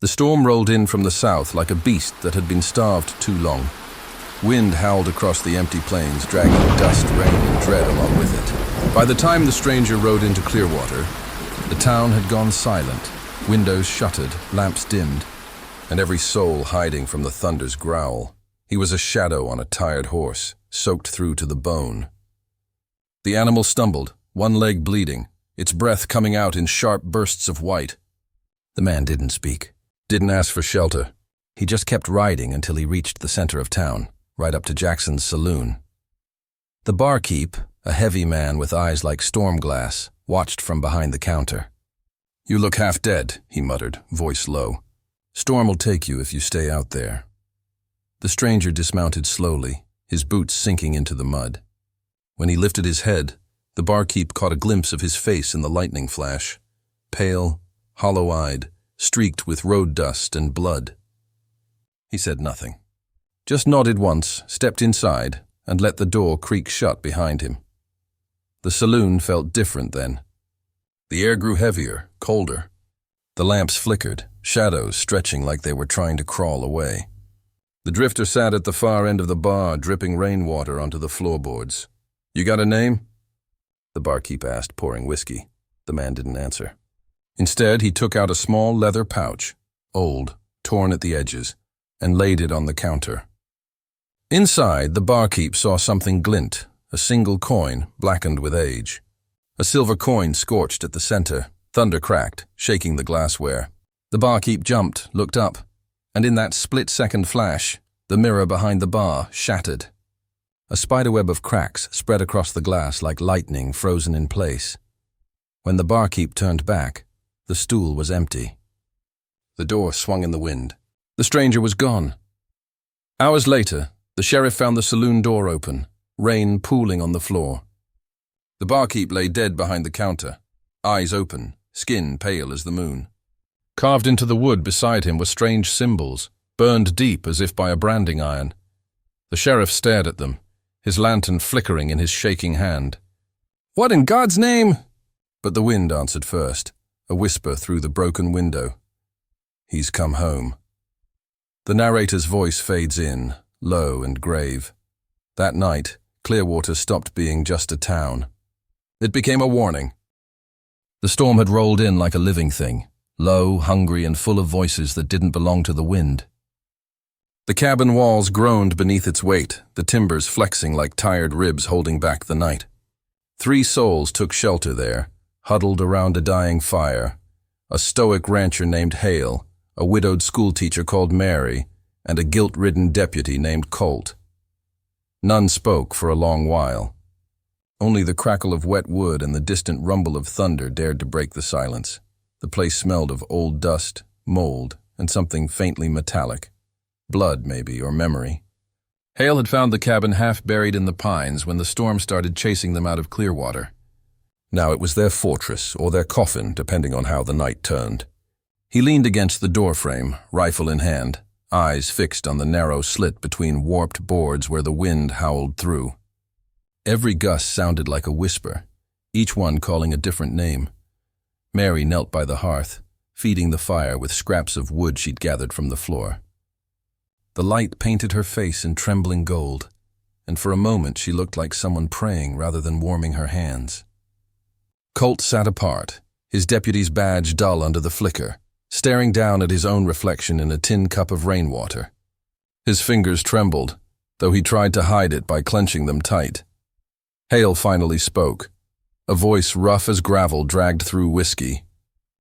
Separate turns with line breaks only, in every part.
The storm rolled in from the south like a beast that had been starved too long. Wind howled across the empty plains, dragging dust, rain, and dread along with it. By the time the stranger rode into Clearwater, the town had gone silent, windows shuttered, lamps dimmed, and every soul hiding from the thunder's growl. He was a shadow on a tired horse, soaked through to the bone. The animal stumbled, one leg bleeding, its breath coming out in sharp bursts of white. The man didn't speak, didn't ask for shelter. He just kept riding until he reached the center of town, right up to Jackson's saloon. The barkeep, a heavy man with eyes like storm glass, watched from behind the counter. "You look half dead," he muttered, voice low. "Storm will take you if you stay out there." The stranger dismounted slowly, his boots sinking into the mud. When he lifted his head, the barkeep caught a glimpse of his face in the lightning flash, pale, hollow-eyed, streaked with road dust and blood. He said nothing, just nodded once, stepped inside, and let the door creak shut behind him. The saloon felt different then. The air grew heavier, colder. The lamps flickered, shadows stretching like they were trying to crawl away. The drifter sat at the far end of the bar, dripping rainwater onto the floorboards. "You got a name?" the barkeep asked, pouring whiskey. The man didn't answer. Instead, he took out a small leather pouch, old, torn at the edges, and laid it on the counter. Inside, the barkeep saw something glint, a single coin, blackened with age. A silver coin scorched at the center, thunder cracked, shaking the glassware. The barkeep jumped, looked up, and in that split-second flash, the mirror behind the bar shattered. A spiderweb of cracks spread across the glass like lightning frozen in place. When the barkeep turned back, the stool was empty. The door swung in the wind. The stranger was gone. Hours later, the sheriff found the saloon door open, rain pooling on the floor. The barkeep lay dead behind the counter, eyes open, skin pale as the moon. Carved into the wood beside him were strange symbols, burned deep as if by a branding iron. The sheriff stared at them, his lantern flickering in his shaking hand. "What in God's name?" But the wind answered first, a whisper through the broken window. "He's come home." The narrator's voice fades in, low and grave. That night, Clearwater stopped being just a town. It became a warning. The storm had rolled in like a living thing, low, hungry, and full of voices that didn't belong to the wind. The cabin walls groaned beneath its weight, the timbers flexing like tired ribs holding back the night. 3 souls took shelter there, huddled around a dying fire. A stoic rancher named Hale, a widowed schoolteacher called Mary, and a guilt-ridden deputy named Colt. None spoke for a long while. Only the crackle of wet wood and the distant rumble of thunder dared to break the silence. The place smelled of old dust, mold, and something faintly metallic. Blood, maybe, or memory. Hale had found the cabin half buried in the pines when the storm started chasing them out of Clearwater. Now it was their fortress, or their coffin, depending on how the night turned. He leaned against the doorframe, rifle in hand, eyes fixed on the narrow slit between warped boards where the wind howled through. Every gust sounded like a whisper, each one calling a different name. Mary knelt by the hearth, feeding the fire with scraps of wood she'd gathered from the floor. The light painted her face in trembling gold, and for a moment she looked like someone praying rather than warming her hands. Colt sat apart, his deputy's badge dull under the flicker, staring down at his own reflection in a tin cup of rainwater. His fingers trembled, though he tried to hide it by clenching them tight. Hale finally spoke. A voice rough as gravel dragged through whiskey.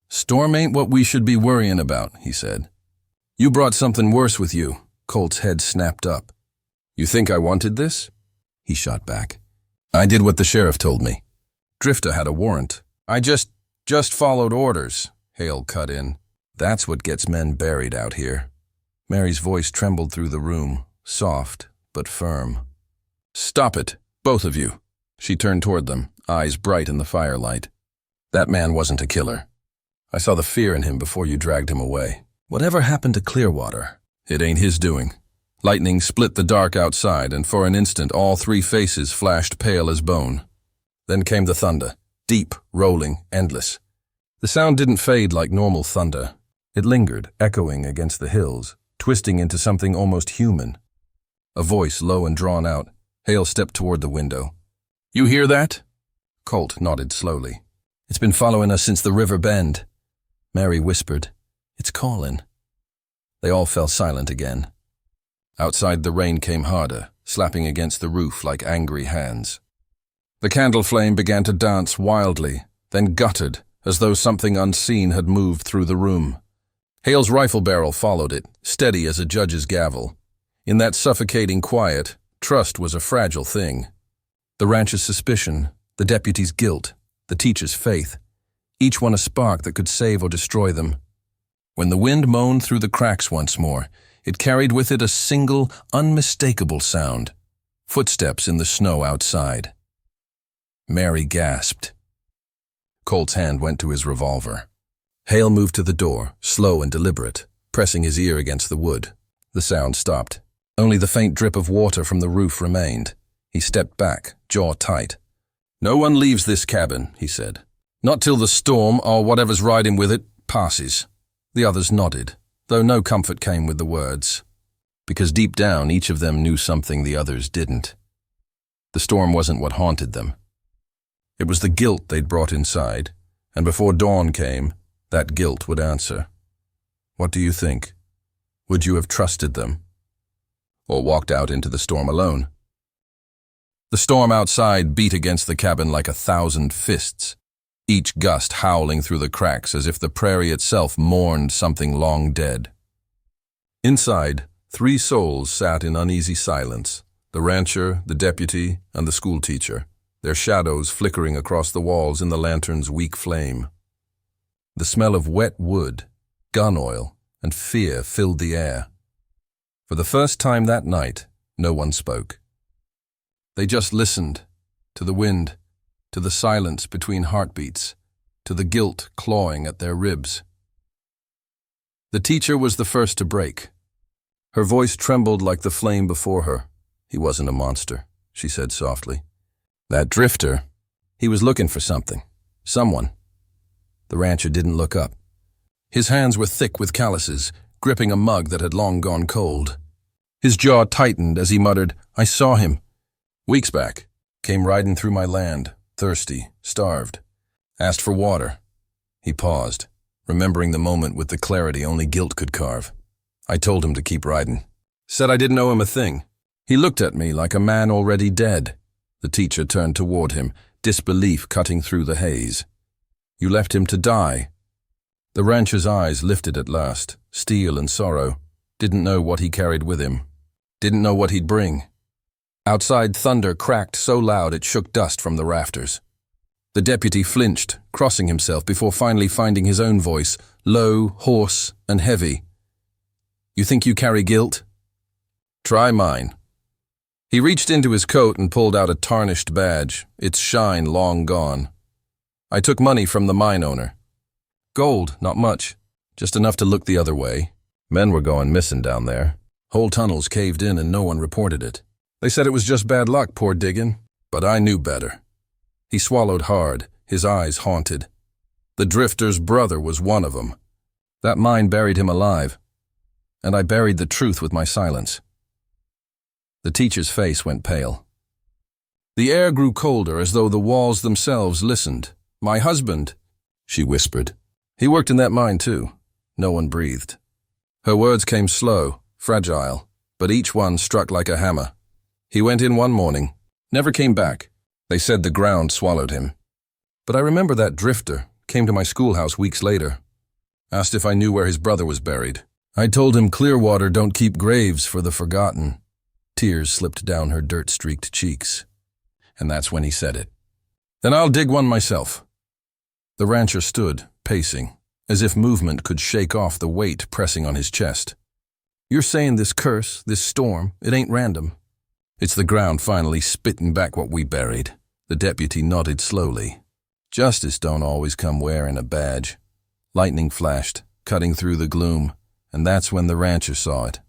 "Storm ain't what we should be worrying about," he said. "You brought something worse with you." Colt's head snapped up. "You think I wanted this?" He shot back. "I did what the sheriff told me. Drifter had a warrant. I just followed orders," Hale cut in. "That's what gets men buried out here." Mary's voice trembled through the room, soft but firm. "Stop it, both of you." She turned toward them, eyes bright in the firelight. "That man wasn't a killer. I saw the fear in him before you dragged him away. Whatever happened to Clearwater? It ain't his doing." Lightning split the dark outside, and for an instant all 3 faces flashed pale as bone. Then came the thunder, deep, rolling, endless. The sound didn't fade like normal thunder. It lingered, echoing against the hills, twisting into something almost human. A voice, low and drawn out. Hale stepped toward the window. "You hear that?" Colt nodded slowly. "It's been following us since the river bend." Mary whispered, "It's calling." They all fell silent again. Outside, the rain came harder, slapping against the roof like angry hands. The candle flame began to dance wildly, then guttered, as though something unseen had moved through the room. Hale's rifle barrel followed it, steady as a judge's gavel. In that suffocating quiet, trust was a fragile thing. The ranch's suspicion, the deputy's guilt, the teacher's faith, each one a spark that could save or destroy them. When the wind moaned through the cracks once more, it carried with it a single, unmistakable sound. Footsteps in the snow outside. Mary gasped. Colt's hand went to his revolver. Hale moved to the door, slow and deliberate, pressing his ear against the wood. The sound stopped. Only the faint drip of water from the roof remained. He stepped back, jaw tight. "No one leaves this cabin," he said. "Not till the storm, or whatever's riding with it, passes." The others nodded, though no comfort came with the words. Because deep down, each of them knew something the others didn't. The storm wasn't what haunted them. It was the guilt they'd brought inside, and before dawn came, that guilt would answer. What do you think? Would you have trusted them? Or walked out into the storm alone? The storm outside beat against the cabin like 1,000 fists, each gust howling through the cracks as if the prairie itself mourned something long dead. Inside, 3 souls sat in uneasy silence, the rancher, the deputy, and the schoolteacher, their shadows flickering across the walls in the lantern's weak flame. The smell of wet wood, gun oil, and fear filled the air. For the first time that night, no one spoke. They just listened, to the wind, to the silence between heartbeats, to the guilt clawing at their ribs. The teacher was the first to break. Her voice trembled like the flame before her. "He wasn't a monster," she said softly. "That drifter, he was looking for something, someone." The rancher didn't look up. His hands were thick with calluses, gripping a mug that had long gone cold. His jaw tightened as he muttered, "I saw him. Weeks back. Came riding through my land, thirsty, starved. Asked for water." He paused, remembering the moment with the clarity only guilt could carve. "I told him to keep riding. Said I didn't owe him a thing. He looked at me like a man already dead." The teacher turned toward him, disbelief cutting through the haze. "You left him to die." The rancher's eyes lifted at last, steel and sorrow. Didn't know what he carried with him. Didn't know what he'd bring. Outside, thunder cracked so loud it shook dust from the rafters. The deputy flinched, crossing himself before finally finding his own voice, low, hoarse, and heavy. "You think you carry guilt? Try mine." He reached into his coat and pulled out a tarnished badge, its shine long gone. "I took money from the mine owner. Gold, not much, just enough to look the other way. Men were going missing down there. Whole tunnels caved in and no one reported it. They said it was just bad luck, poor digging, but I knew better." He swallowed hard, his eyes haunted. The drifter's brother was one of them. That mine buried him alive, and I buried the truth with my silence. The teacher's face went pale. The air grew colder as though the walls themselves listened. "My husband," she whispered. "He worked in that mine too." No one breathed. Her words came slow, fragile, but each one struck like a hammer. "He went in one morning, never came back. They said the ground swallowed him. But I remember that drifter came to my schoolhouse weeks later. Asked if I knew where his brother was buried. I told him Clearwater don't keep graves for the forgotten." Tears slipped down her dirt-streaked cheeks. And that's when he said it. "Then I'll dig one myself." The rancher stood, pacing, as if movement could shake off the weight pressing on his chest. "You're saying this curse, this storm, it ain't random?" "It's the ground finally spitting back what we buried." The deputy nodded slowly. "Justice don't always come wearing a badge." Lightning flashed, cutting through the gloom, and that's when the rancher saw it.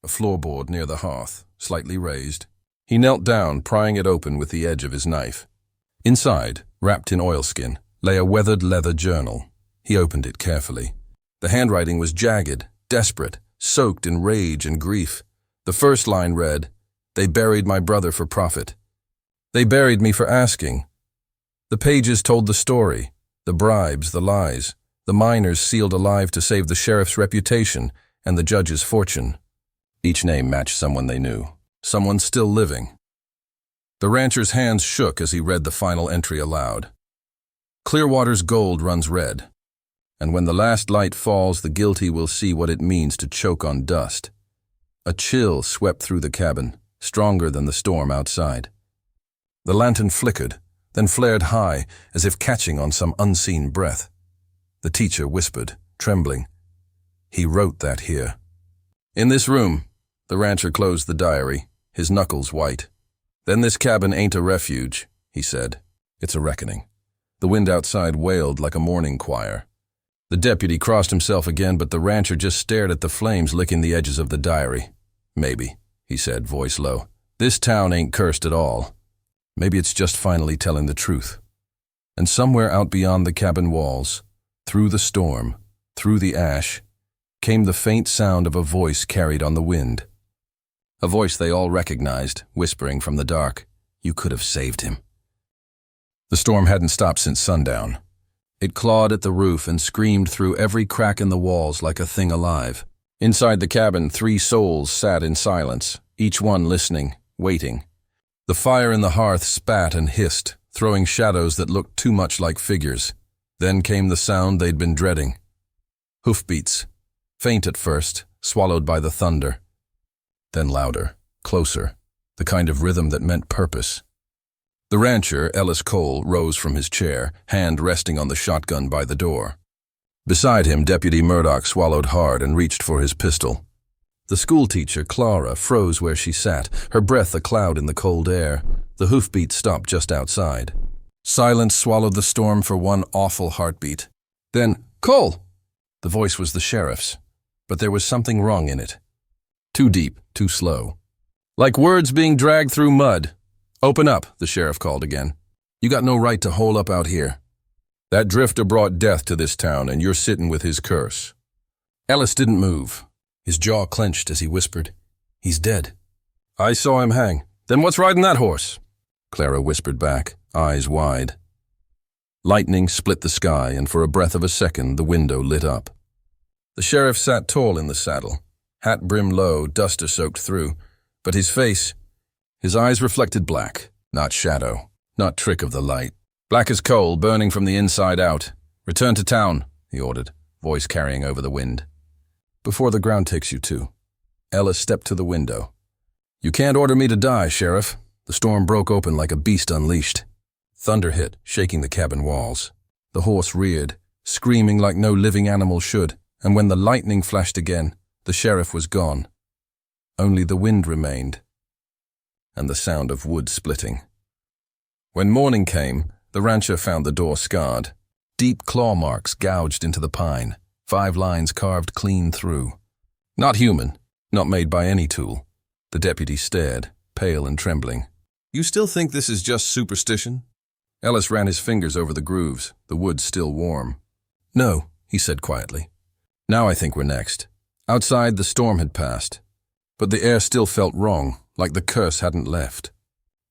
A floorboard near the hearth, slightly raised. He knelt down, prying it open with the edge of his knife. Inside, wrapped in oilskin, lay a weathered leather journal. He opened it carefully. The handwriting was jagged, desperate, soaked in rage and grief. The first line read, "They buried my brother for profit. They buried me for asking." The pages told the story, the bribes, the lies, the miners sealed alive to save the sheriff's reputation and the judge's fortune. Each name matched someone they knew, someone still living. The rancher's hands shook as he read the final entry aloud. "Clearwater's gold runs red, and when the last light falls, the guilty will see what it means to choke on dust." A chill swept through the cabin, stronger than the storm outside. The lantern flickered, then flared high, as if catching on some unseen breath. The teacher whispered, trembling, "He wrote that here." "In this room." The rancher closed the diary, his knuckles white. "Then this cabin ain't a refuge," he said. "It's a reckoning." The wind outside wailed like a mourning choir. The deputy crossed himself again, but the rancher just stared at the flames licking the edges of the diary. "Maybe," he said, voice low. "This town ain't cursed at all. Maybe it's just finally telling the truth." And somewhere out beyond the cabin walls, through the storm, through the ash, came the faint sound of a voice carried on the wind. A voice they all recognized, whispering from the dark, "You could have saved him." The storm hadn't stopped since sundown. It clawed at the roof and screamed through every crack in the walls like a thing alive. Inside the cabin, 3 souls sat in silence, each one listening, waiting. The fire in the hearth spat and hissed, throwing shadows that looked too much like figures. Then came the sound they'd been dreading. Hoofbeats, faint at first, swallowed by the thunder. Then louder, closer, the kind of rhythm that meant purpose. The rancher, Ellis Cole, rose from his chair, hand resting on the shotgun by the door. Beside him, Deputy Murdoch swallowed hard and reached for his pistol. The schoolteacher, Clara, froze where she sat, her breath a cloud in the cold air. The hoofbeat stopped just outside. Silence swallowed the storm for one awful heartbeat. Then, "Cole!" The voice was the sheriff's, but there was something wrong in it. Too deep, too slow. Like words being dragged through mud. "Open up," the sheriff called again. "You got no right to hole up out here. That drifter brought death to this town, and you're sitting with his curse." Ellis didn't move. His jaw clenched as he whispered, "He's dead." "I saw him hang." "Then what's riding that horse?" Clara whispered back, eyes wide. Lightning split the sky, and for a breath of a second, the window lit up. The sheriff sat tall in the saddle, hat brim low, duster soaked through, but his face, his eyes reflected black, not shadow, not trick of the light. "Black as coal, burning from the inside out. Return to town," he ordered, voice carrying over the wind. "Before the ground takes you to." Ellis stepped to the window. "You can't order me to die, Sheriff." The storm broke open like a beast unleashed. Thunder hit, shaking the cabin walls. The horse reared, screaming like no living animal should, and when the lightning flashed again, the sheriff was gone. Only the wind remained, and the sound of wood splitting. When morning came, the rancher found the door scarred. Deep claw marks gouged into the pine, 5 lines carved clean through. Not human, not made by any tool. The deputy stared, pale and trembling. "You still think this is just superstition?" Ellis ran his fingers over the grooves, the wood still warm. "No," he said quietly. "Now I think we're next." Outside, the storm had passed, but the air still felt wrong, like the curse hadn't left.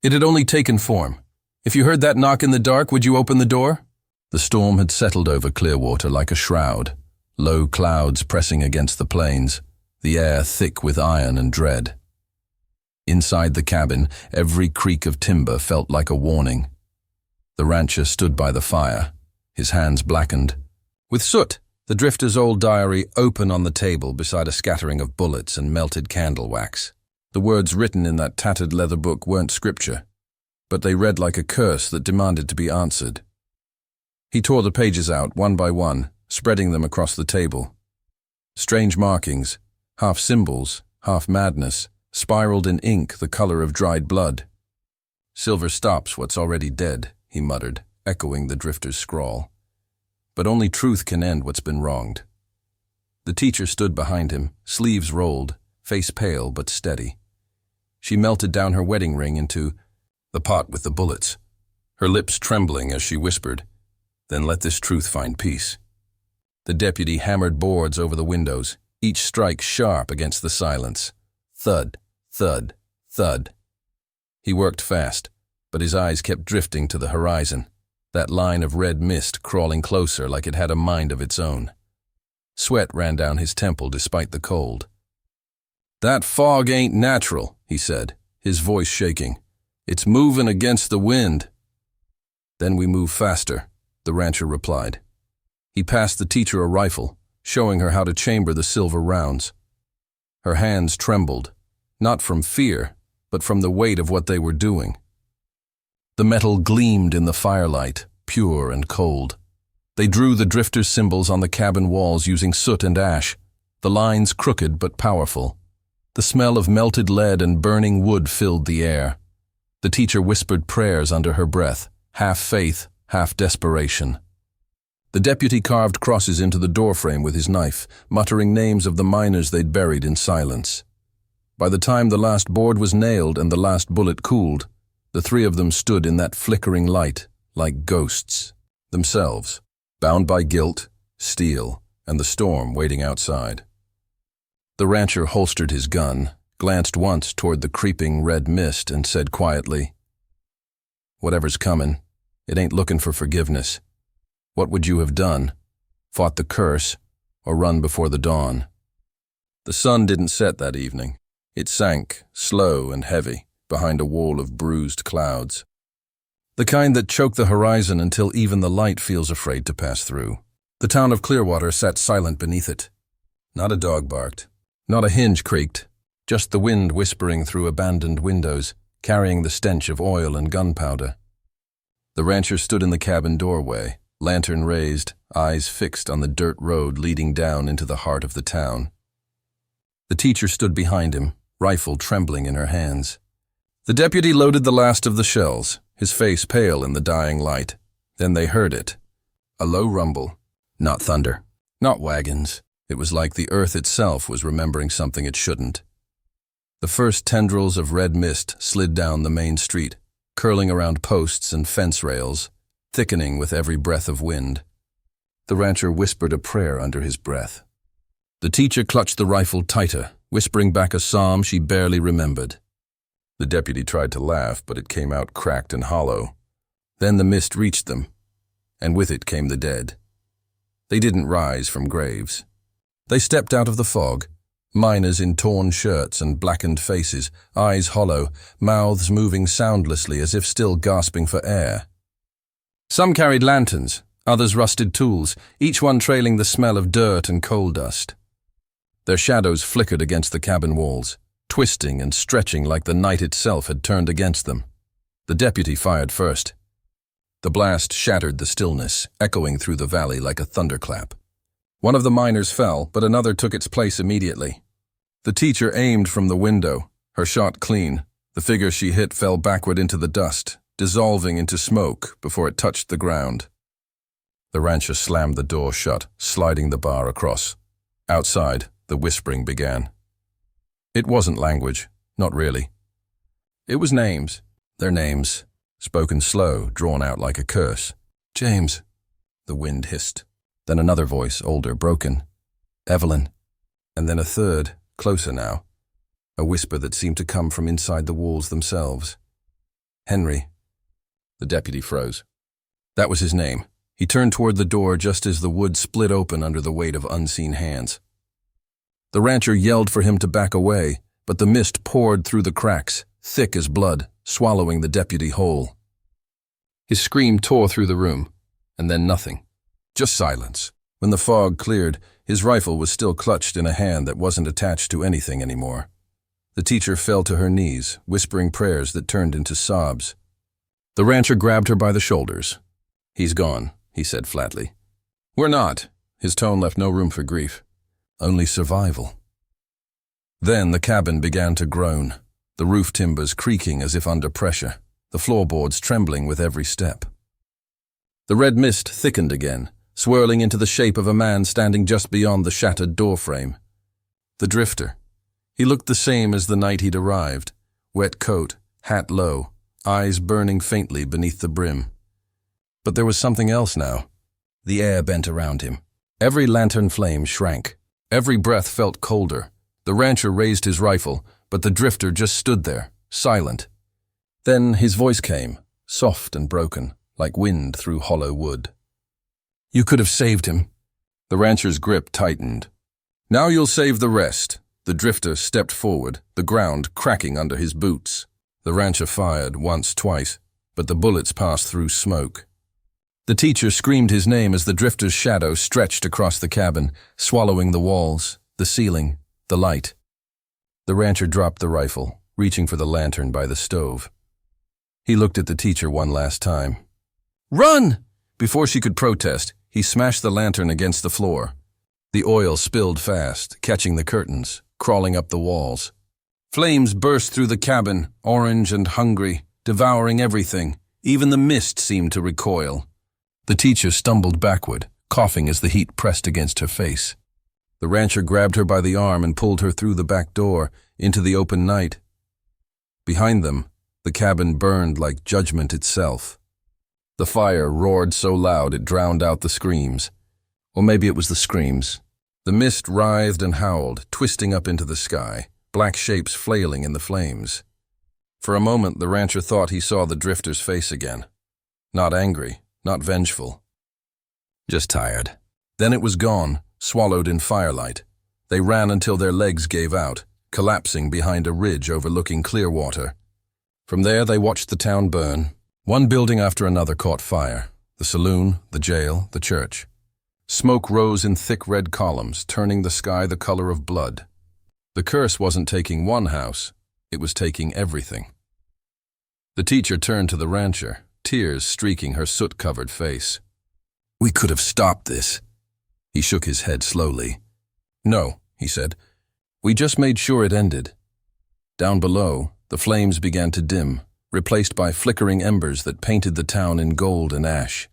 It had only taken form. If you heard that knock in the dark, would you open the door? The storm had settled over Clearwater like a shroud, low clouds pressing against the plains, the air thick with iron and dread. Inside the cabin, every creak of timber felt like a warning. The rancher stood by the fire, his hands blackened. With soot, the drifter's old diary open on the table beside a scattering of bullets and melted candle wax. The words written in that tattered leather book weren't scripture, but they read like a curse that demanded to be answered. He tore the pages out, one by one, spreading them across the table. Strange markings, half symbols, half madness, spiraled in ink the color of dried blood. "Silver stops what's already dead," he muttered, echoing the drifter's scrawl. "But only truth can end what's been wronged." The teacher stood behind him, sleeves rolled, face pale but steady. She melted down her wedding ring into the pot with the bullets, her lips trembling as she whispered, "Then let this truth find peace." The deputy hammered boards over the windows, each strike sharp against the silence. Thud, thud, thud. He worked fast, but his eyes kept drifting to the horizon, that line of red mist crawling closer like it had a mind of its own. Sweat ran down his temple despite the cold. "That fog ain't natural," he said, his voice shaking. "It's moving against the wind." "Then we move faster," the rancher replied. He passed the teacher a rifle, showing her how to chamber the silver rounds. Her hands trembled, not from fear, but from the weight of what they were doing. The metal gleamed in the firelight, pure and cold. They drew the drifter's symbols on the cabin walls using soot and ash, the lines crooked but powerful. The smell of melted lead and burning wood filled the air. The teacher whispered prayers under her breath, half faith, half desperation. The deputy carved crosses into the doorframe with his knife, muttering names of the miners they'd buried in silence. By the time the last board was nailed and the last bullet cooled, the three of them stood in that flickering light like ghosts, themselves, bound by guilt, steel, and the storm waiting outside. The rancher holstered his gun, glanced once toward the creeping red mist, and said quietly, "Whatever's coming, it ain't looking for forgiveness. What would you have done? Fought the curse, or run before the dawn?" The sun didn't set that evening. It sank, slow and heavy, behind a wall of bruised clouds. The kind that choke the horizon until even the light feels afraid to pass through. The town of Clearwater sat silent beneath it. Not a dog barked. Not a hinge creaked. Just the wind whispering through abandoned windows, carrying the stench of oil and gunpowder. The rancher stood in the cabin doorway, lantern raised, eyes fixed on the dirt road leading down into the heart of the town. The teacher stood behind him, rifle trembling in her hands. The deputy loaded the last of the shells, his face pale in the dying light. Then they heard it. A low rumble. Not thunder. Not wagons. It was like the earth itself was remembering something it shouldn't. The first tendrils of red mist slid down the main street, curling around posts and fence rails, thickening with every breath of wind. The rancher whispered a prayer under his breath. The teacher clutched the rifle tighter, whispering back a psalm she barely remembered. The deputy tried to laugh, but it came out cracked and hollow. Then the mist reached them, and with it came the dead. They didn't rise from graves. They stepped out of the fog, miners in torn shirts and blackened faces, eyes hollow, mouths moving soundlessly as if still gasping for air. Some carried lanterns, others rusted tools, each one trailing the smell of dirt and coal dust. Their shadows flickered against the cabin walls, twisting and stretching like the night itself had turned against them. The deputy fired first. The blast shattered the stillness, echoing through the valley like a thunderclap. One of the miners fell, but another took its place immediately. The teacher aimed from the window, her shot clean. The figure she hit fell backward into the dust, dissolving into smoke before it touched the ground. The rancher slammed the door shut, sliding the bar across. Outside, the whispering began. It wasn't language, not really. It was names, their names, spoken slow, drawn out like a curse. "James," the wind hissed. Then another voice, older, broken. "Evelyn." And then a third, closer now. A whisper that seemed to come from inside the walls themselves. "Henry." The deputy froze. That was his name. He turned toward the door just as the wood split open under the weight of unseen hands. The rancher yelled for him to back away, but the mist poured through the cracks, thick as blood, swallowing the deputy whole. His scream tore through the room, and then nothing. Just silence. When the fog cleared, his rifle was still clutched in a hand that wasn't attached to anything anymore. The teacher fell to her knees, whispering prayers that turned into sobs. The rancher grabbed her by the shoulders. "He's gone," he said flatly. "We're not." His tone left no room for grief. "Only survival." Then the cabin began to groan, the roof timbers creaking as if under pressure, the floorboards trembling with every step. The red mist thickened again, swirling into the shape of a man standing just beyond the shattered doorframe. The drifter. He looked the same as the night he'd arrived, wet coat, hat low, eyes burning faintly beneath the brim. But there was something else now. The air bent around him. Every lantern flame shrank. Every breath felt colder. The rancher raised his rifle, but the drifter just stood there, silent. Then his voice came, soft and broken, like wind through hollow wood. "You could have saved him." The rancher's grip tightened. "Now you'll save the rest." The drifter stepped forward, the ground cracking under his boots. The rancher fired once, twice, but the bullets passed through smoke. The teacher screamed his name as the drifter's shadow stretched across the cabin, swallowing the walls, the ceiling, the light. The rancher dropped the rifle, reaching for the lantern by the stove. He looked at the teacher one last time. "Run!" Before she could protest, he smashed the lantern against the floor. The oil spilled fast, catching the curtains, crawling up the walls. Flames burst through the cabin, orange and hungry, devouring everything. Even the mist seemed to recoil. The teacher stumbled backward, coughing as the heat pressed against her face. The rancher grabbed her by the arm and pulled her through the back door, into the open night. Behind them, the cabin burned like judgment itself. The fire roared so loud it drowned out the screams. Or maybe it was the screams. The mist writhed and howled, twisting up into the sky, black shapes flailing in the flames. For a moment, the rancher thought he saw the drifter's face again. Not angry, not vengeful. Just tired. Then it was gone, swallowed in firelight. They ran until their legs gave out, collapsing behind a ridge overlooking Clearwater. From there they watched the town burn. One building after another caught fire. The saloon, the jail, the church. Smoke rose in thick red columns, turning the sky the color of blood. The curse wasn't taking one house, it was taking everything. The teacher turned to the rancher, tears streaking her soot-covered face. "We could have stopped this." He shook his head slowly. "No," he said. "We just made sure it ended." Down below, the flames began to dim, replaced by flickering embers that painted the town in gold and ash.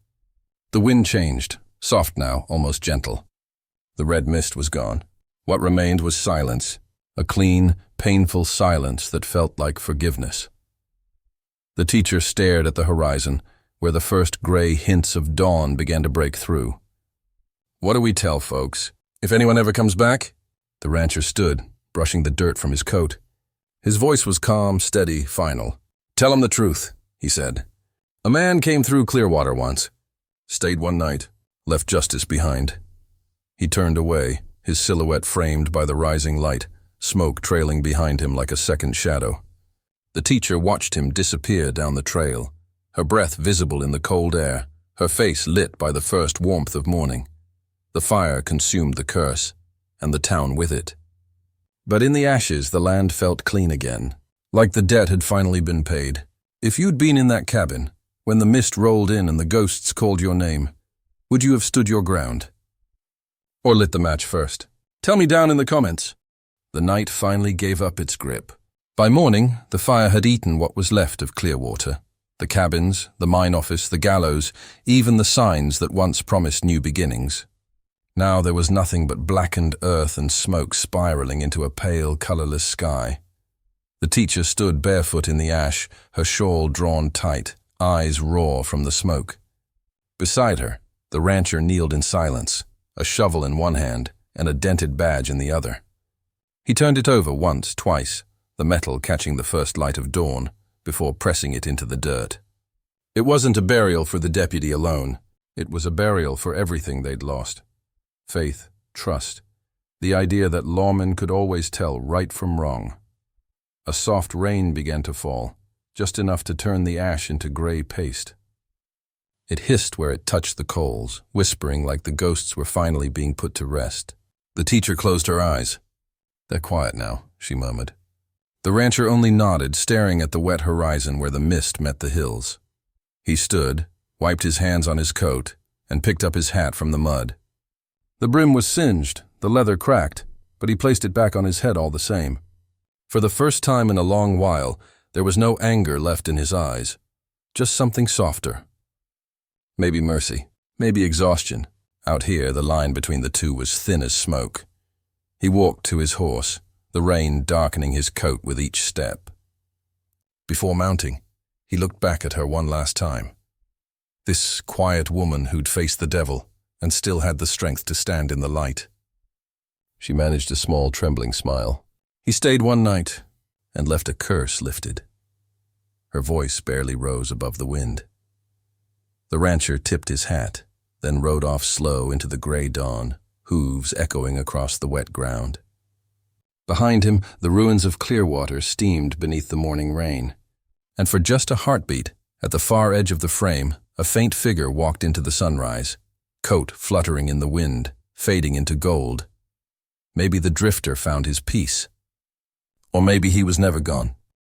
The wind changed, soft now, almost gentle. The red mist was gone. What remained was silence, a clean, painful silence that felt like forgiveness. The teacher stared at the horizon, where the first gray hints of dawn began to break through. "What do we tell folks? If anyone ever comes back?" The rancher stood, brushing the dirt from his coat. His voice was calm, steady, final. "Tell them the truth," he said. "A man came through Clearwater once. Stayed one night, left justice behind." He turned away, his silhouette framed by the rising light, smoke trailing behind him like a second shadow. The teacher watched him disappear down the trail, her breath visible in the cold air, her face lit by the first warmth of morning. The fire consumed the curse, and the town with it. But in the ashes, the land felt clean again, like the debt had finally been paid. If you'd been in that cabin, when the mist rolled in and the ghosts called your name, would you have stood your ground? Or lit the match first? Tell me down in the comments. The night finally gave up its grip. By morning, the fire had eaten what was left of Clearwater. The cabins, the mine office, the gallows, even the signs that once promised new beginnings. Now there was nothing but blackened earth and smoke spiraling into a pale, colorless sky. The teacher stood barefoot in the ash, her shawl drawn tight, eyes raw from the smoke. Beside her, the rancher kneeled in silence, a shovel in one hand and a dented badge in the other. He turned it over once, twice, the metal catching the first light of dawn, before pressing it into the dirt. It wasn't a burial for the deputy alone. It was a burial for everything they'd lost. Faith, trust, the idea that lawmen could always tell right from wrong. A soft rain began to fall, just enough to turn the ash into gray paste. It hissed where it touched the coals, whispering like the ghosts were finally being put to rest. The teacher closed her eyes. "They're quiet now," she murmured. The rancher only nodded, staring at the wet horizon where the mist met the hills. He stood, wiped his hands on his coat, and picked up his hat from the mud. The brim was singed, the leather cracked, but he placed it back on his head all the same. For the first time in a long while, there was no anger left in his eyes, just something softer. Maybe mercy, maybe exhaustion. Out here, the line between the two was thin as smoke. He walked to his horse, the rain darkening his coat with each step. Before mounting, he looked back at her one last time. This quiet woman who'd faced the devil, and still had the strength to stand in the light. She managed a small, trembling smile. He stayed one night and left a curse lifted. Her voice barely rose above the wind. The rancher tipped his hat, then rode off slow into the gray dawn, hooves echoing across the wet ground. Behind him, the ruins of Clearwater steamed beneath the morning rain, and for just a heartbeat, at the far edge of the frame, a faint figure walked into the sunrise, coat fluttering in the wind, fading into gold. Maybe the drifter found his peace. Or maybe he was never gone.